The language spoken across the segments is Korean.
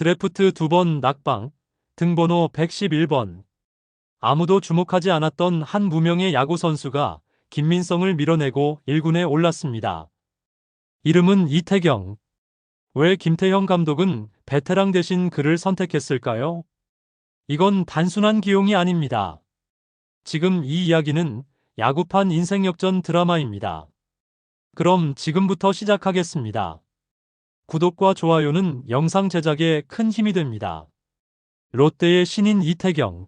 드래프트 2번 낙방, 등번호 111번. 아무도 주목하지 않았던 한 무명의 야구 선수가 김민성을 밀어내고 1군에 올랐습니다. 이름은 이태경. 왜 김태형 감독은 베테랑 대신 그를 선택했을까요? 이건 단순한 기용이 아닙니다. 지금 이 이야기는 야구판 인생 역전 드라마입니다. 그럼 지금부터 시작하겠습니다. 구독과 좋아요는 영상 제작에 큰 힘이 됩니다. 롯데의 신인 이태경.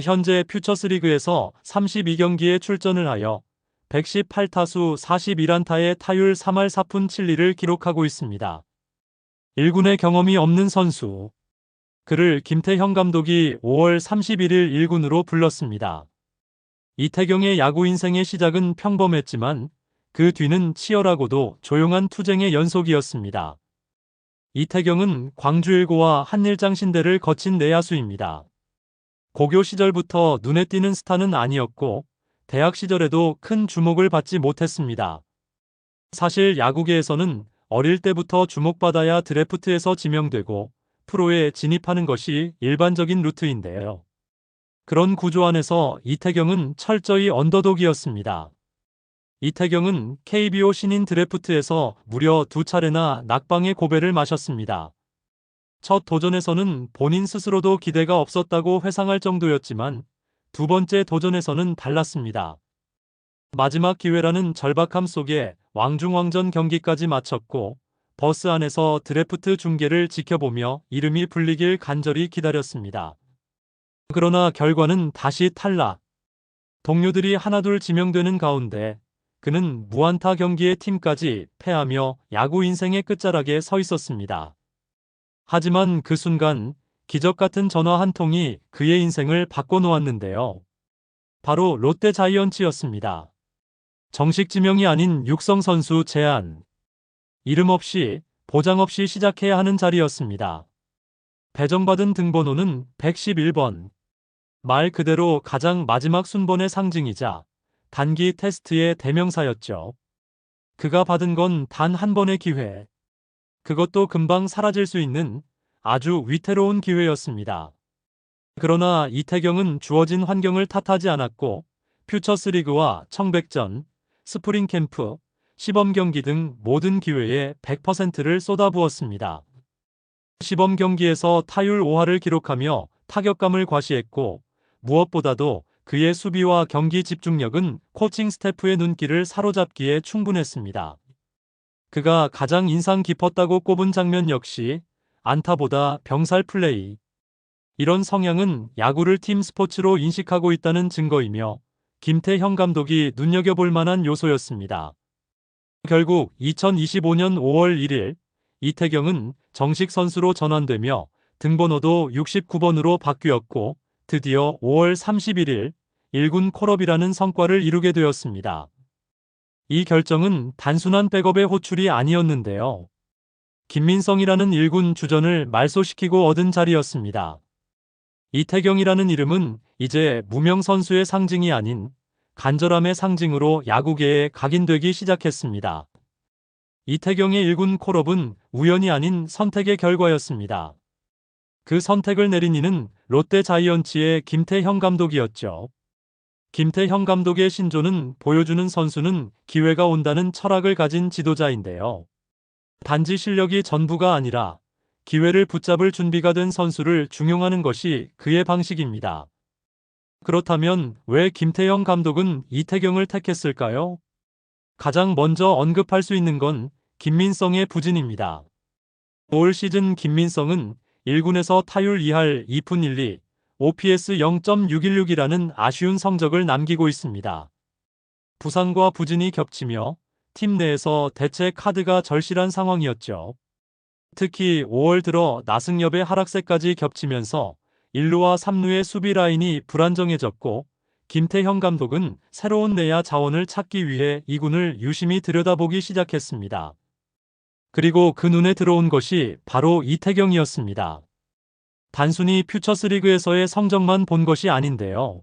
현재 퓨처스리그에서 32경기에 출전을 하여 118타수 41안타의 타율 3할 4푼 7리를 기록하고 있습니다. 1군의 경험이 없는 선수. 그를 김태형 감독이 5월 31일 1군으로 불렀습니다. 이태경의 야구 인생의 시작은 평범했지만 그 뒤는 치열하고도 조용한 투쟁의 연속이었습니다. 이태경은 광주 1고와 한일장 신대를 거친 내야수입니다. 고교 시절부터 눈에 띄는 스타는 아니었고 대학 시절에도 큰 주목을 받지 못했습니다. 사실 야구계에서는 어릴 때부터 주목받아야 드래프트에서 지명되고 프로에 진입하는 것이 일반적인 루트인데요. 그런 구조 안에서 이태경은 철저히 언더독이었습니다. 이태경은 KBO 신인 드래프트에서 무려 2차례나 낙방의 고배를 마셨습니다. 첫 도전에서는 본인 스스로도 기대가 없었다고 회상할 정도였지만 두 번째 도전에서는 달랐습니다. 마지막 기회라는 절박함 속에 왕중왕전 경기까지 마쳤고 버스 안에서 드래프트 중계를 지켜보며 이름이 불리길 간절히 기다렸습니다. 그러나 결과는 다시 탈락. 동료들이 하나둘 지명되는 가운데 그는 무안타 경기의 팀까지 패하며 야구 인생의 끝자락에 서 있었습니다. 하지만 그 순간 기적 같은 전화 한 통이 그의 인생을 바꿔놓았는데요. 바로 롯데 자이언츠였습니다. 정식 지명이 아닌 육성 선수 제안. 이름 없이 보장 없이 시작해야 하는 자리였습니다. 배정받은 등번호는 111번. 말 그대로 가장 마지막 순번의 상징이자 단기 테스트의 대명사였죠. 그가 받은 건 단 한 번의 기회. 그것도 금방 사라질 수 있는 아주 위태로운 기회였습니다. 그러나 이태경은 주어진 환경을 탓하지 않았고 퓨처스리그와 청백전, 스프링 캠프, 시범 경기 등 모든 기회에 100%를 쏟아부었습니다. 시범 경기에서 타율 5할을 기록하며 타격감을 과시했고 무엇보다도 그의 수비와 경기 집중력은 코칭 스태프의 눈길을 사로잡기에 충분했습니다. 그가 가장 인상 깊었다고 꼽은 장면 역시 안타보다 병살 플레이. 이런 성향은 야구를 팀 스포츠로 인식하고 있다는 증거이며 김태형 감독이 눈여겨볼 만한 요소였습니다. 결국 2025년 5월 1일 이태경은 정식 선수로 전환되며 등번호도 69번으로 바뀌었고 드디어 5월 31일 1군 콜업이라는 성과를 이루게 되었습니다. 이 결정은 단순한 백업의 호출이 아니었는데요. 김민성이라는 1군 주전을 말소시키고 얻은 자리였습니다. 이태경이라는 이름은 이제 무명 선수의 상징이 아닌 간절함의 상징으로 야구계에 각인되기 시작했습니다. 이태경의 1군 콜업은 우연이 아닌 선택의 결과였습니다. 그 선택을 내린 이는 롯데 자이언츠의 김태형 감독이었죠. 김태형 감독의 신조는 보여주는 선수는 기회가 온다는 철학을 가진 지도자인데요. 단지 실력이 전부가 아니라 기회를 붙잡을 준비가 된 선수를 중용하는 것이 그의 방식입니다. 그렇다면 왜 김태형 감독은 이태경을 택했을까요? 가장 먼저 언급할 수 있는 건 김민성의 부진입니다. 올 시즌 김민성은 1군에서 타율 2할 2푼 1리, OPS 0.616이라는 아쉬운 성적을 남기고 있습니다. 부상과 부진이 겹치며 팀 내에서 대체 카드가 절실한 상황이었죠. 특히 5월 들어 나승엽의 하락세까지 겹치면서 1루와 3루의 수비 라인이 불안정해졌고 김태형 감독은 새로운 내야 자원을 찾기 위해 2군을 유심히 들여다보기 시작했습니다. 그리고 그 눈에 들어온 것이 바로 이태경이었습니다. 단순히 퓨처스리그에서의 성적만 본 것이 아닌데요.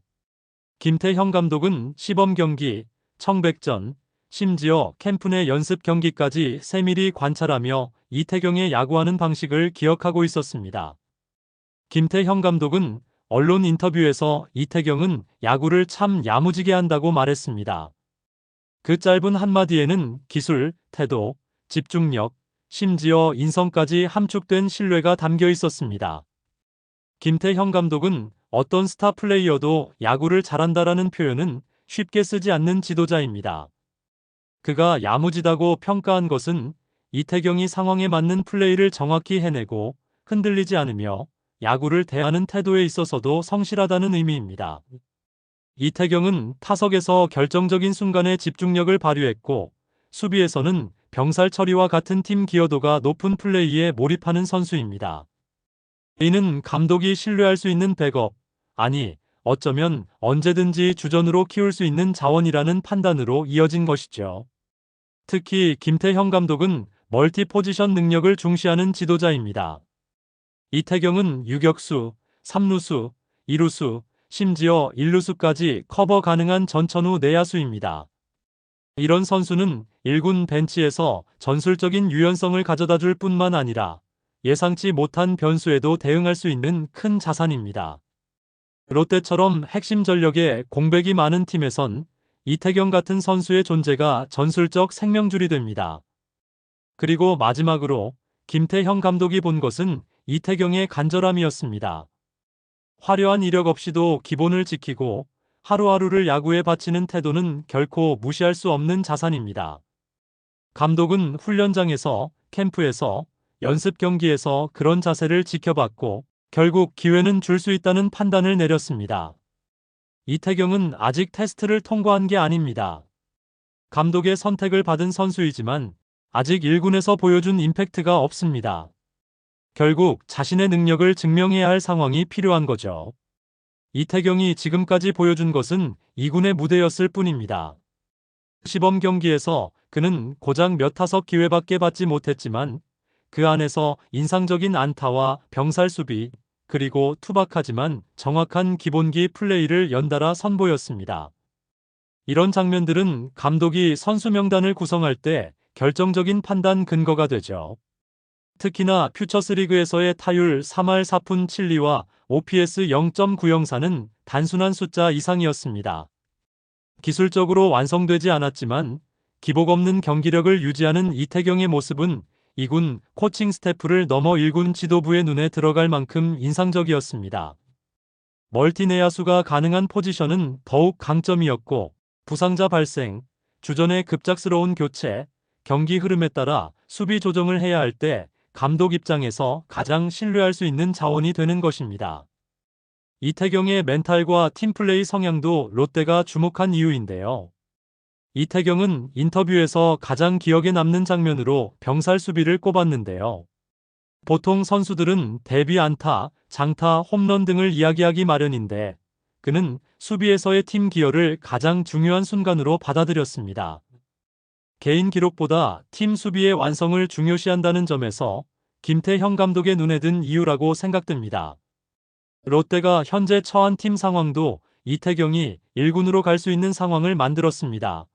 김태형 감독은 시범 경기, 청백전, 심지어 캠프 내 연습 경기까지 세밀히 관찰하며 이태경의 야구하는 방식을 기억하고 있었습니다. 김태형 감독은 언론 인터뷰에서 이태경은 야구를 참 야무지게 한다고 말했습니다. 그 짧은 한마디에는 기술, 태도, 집중력, 심지어 인성까지 함축된 신뢰가 담겨 있었습니다. 김태형 감독은 어떤 스타 플레이어도 야구를 잘한다라는 표현은 쉽게 쓰지 않는 지도자입니다. 그가 야무지다고 평가한 것은 이태경이 상황에 맞는 플레이를 정확히 해내고 흔들리지 않으며 야구를 대하는 태도에 있어서도 성실하다는 의미입니다. 이태경은 타석에서 결정적인 순간에 집중력을 발휘했고 수비에서는 병살 처리와 같은 팀 기여도가 높은 플레이에 몰입하는 선수입니다. 이는 감독이 신뢰할 수 있는 백업, 아니 어쩌면 언제든지 주전으로 키울 수 있는 자원이라는 판단으로 이어진 것이죠. 특히 김태형 감독은 멀티 포지션 능력을 중시하는 지도자입니다. 이태경은 유격수, 3루수, 2루수, 심지어 1루수까지 커버 가능한 전천후 내야수입니다. 이런 선수는 1군 벤치에서 전술적인 유연성을 가져다 줄 뿐만 아니라 예상치 못한 변수에도 대응할 수 있는 큰 자산입니다. 롯데처럼 핵심 전력에 공백이 많은 팀에선 이태경 같은 선수의 존재가 전술적 생명줄이 됩니다. 그리고 마지막으로 김태형 감독이 본 것은 이태경의 간절함이었습니다. 화려한 이력 없이도 기본을 지키고 하루하루를 야구에 바치는 태도는 결코 무시할 수 없는 자산입니다. 감독은 훈련장에서, 캠프에서, 연습 경기에서 그런 자세를 지켜봤고 결국 기회는 줄 수 있다는 판단을 내렸습니다. 이태경은 아직 테스트를 통과한 게 아닙니다. 감독의 선택을 받은 선수이지만 아직 1군에서 보여준 임팩트가 없습니다. 결국 자신의 능력을 증명해야 할 상황이 필요한 거죠. 이태경이 지금까지 보여준 것은 2군의 무대였을 뿐입니다. 시범 경기에서 그는 고작 몇 타석 기회밖에 받지 못했지만 그 안에서 인상적인 안타와 병살 수비, 그리고 투박하지만 정확한 기본기 플레이를 연달아 선보였습니다. 이런 장면들은 감독이 선수 명단을 구성할 때 결정적인 판단 근거가 되죠. 특히나 퓨처스리그에서의 타율 3할 4푼 7리와 OPS 0.904는 단순한 숫자 이상이었습니다. 기술적으로 완성되지 않았지만 기복 없는 경기력을 유지하는 이태경의 모습은 2군 코칭 스태프를 넘어 1군 지도부의 눈에 들어갈 만큼 인상적이었습니다. 멀티 내야수가 가능한 포지션은 더욱 강점이었고 부상자 발생, 주전의 급작스러운 교체, 경기 흐름에 따라 수비 조정을 해야 할 때 감독 입장에서 가장 신뢰할 수 있는 자원이 되는 것입니다. 이태경의 멘탈과 팀플레이 성향도 롯데가 주목한 이유인데요. 이태경은 인터뷰에서 가장 기억에 남는 장면으로 병살 수비를 꼽았는데요. 보통 선수들은 데뷔 안타, 장타, 홈런 등을 이야기하기 마련인데 그는 수비에서의 팀 기여를 가장 중요한 순간으로 받아들였습니다. 개인 기록보다 팀 수비의 완성을 중요시한다는 점에서 김태형 감독의 눈에 든 이유라고 생각됩니다. 롯데가 현재 처한 팀 상황도 이태경이 1군으로 갈 수 있는 상황을 만들었습니다.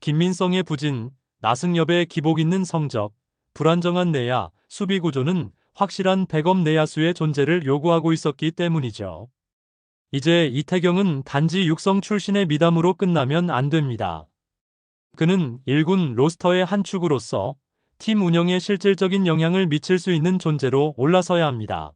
김민성의 부진, 나승엽의 기복 있는 성적, 불안정한 내야, 수비 구조는 확실한 백업 내야수의 존재를 요구하고 있었기 때문이죠. 이제 이태경은 단지 육성 출신의 미담으로 끝나면 안 됩니다. 그는 1군 로스터의 한 축으로서 팀 운영에 실질적인 영향을 미칠 수 있는 존재로 올라서야 합니다.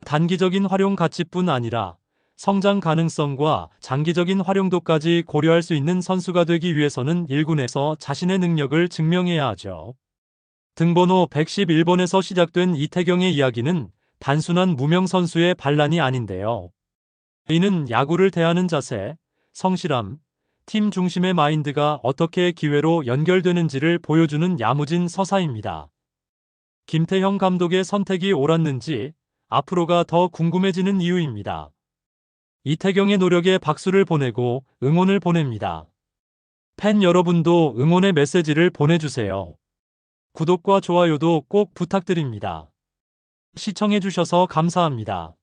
단기적인 활용 가치뿐 아니라 성장 가능성과 장기적인 활용도까지 고려할 수 있는 선수가 되기 위해서는 1군에서 자신의 능력을 증명해야 하죠. 등번호 111번에서 시작된 이태경의 이야기는 단순한 무명 선수의 반란이 아닌데요. 이는 야구를 대하는 자세, 성실함, 팀 중심의 마인드가 어떻게 기회로 연결되는지를 보여주는 야무진 서사입니다. 김태형 감독의 선택이 옳았는지 앞으로가 더 궁금해지는 이유입니다. 이태경의 노력에 박수를 보내고 응원을 보냅니다. 팬 여러분도 응원의 메시지를 보내주세요. 구독과 좋아요도 꼭 부탁드립니다. 시청해주셔서 감사합니다.